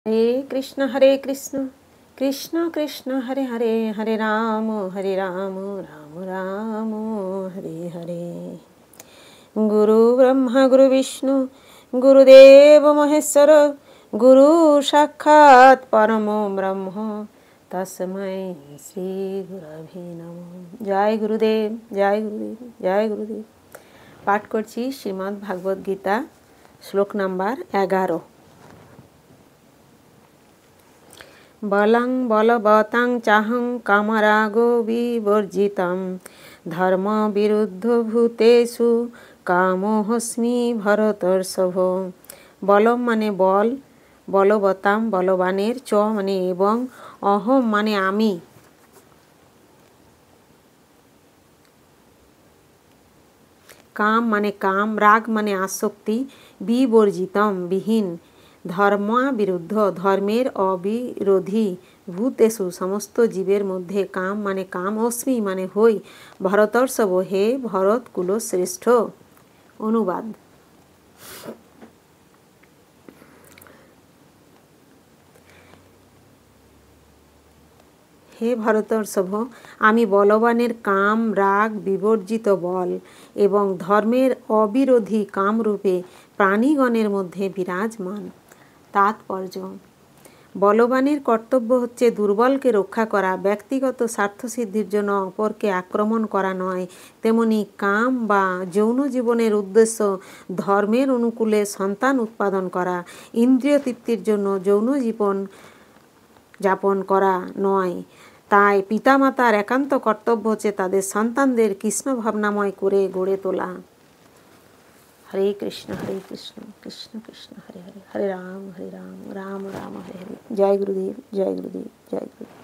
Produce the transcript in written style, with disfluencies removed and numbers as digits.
हरे कृष्ण कृष्ण कृष्ण हरे हरे हरे राम राम राम हरे हरे। गुरु ब्रह्मा गुरु विष्णु गुरुदेव महेश्वर गुरु साक्षात् परमो ब्रह्म तस्मै श्री गुरवे नमः। जय गुरुदेव जय गुरुदेव जय गुरुदेव। पाठ करছি श्रीमद् भागवत गीता श्लोक नम्बर 11। बलं बलवतां चाहं कामरागो विवर्जितं धर्म विरुद्ध भूतेषु कामोऽस्मि भरतर्षभ। बलम माने बल, बलवतां बलवानेर, च माने एवं, अहम माने आमी, काम माने काम, राग माने आसक्ति, विवर्जितम विहीन, धर्मा विरुद्ध धर्मेर अविरोधी, भूतेषु समस्त जीवेर मध्य, काम माने काम, अस्मि माने हई, भरतर्षभ हे भरत कुल श्रेष्ठ। अनुवाद। हे भरतर्षभ, आमी बलवानेर काम राग विवर्जित बल एवं धर्मेर अविरोधी कामरूपे प्राणीगणेर मध्य विराजमान। तात्पर्य। बलवानेर कर्तव्य हच्छे दुर्बलके रक्षा करा, व्यक्तिगत स्वार्थसिद्धिर जन्य अपरके आक्रमण करा नय। तेमनि काम बा यौन जीवनेर उद्देश्य धर्मेर अनुकूले सन्तान उत्पादन करा, इंद्रिय तृप्तिर जन्य यौन जीवन যাপন করা নয়। তাই পিতামাতার একান্ত কর্তব্য হচ্ছে তাদের সন্তানদের কৃষ্ণ ভাবনাময় করে গড়ে তোলা। হরে কৃষ্ণ কৃষ্ণ কৃষ্ণ হরে হরে, হরে রাম রাম রাম হরে হরে। জয় গুরুদেব জয় গুরুদেব জয় গুরুদেব।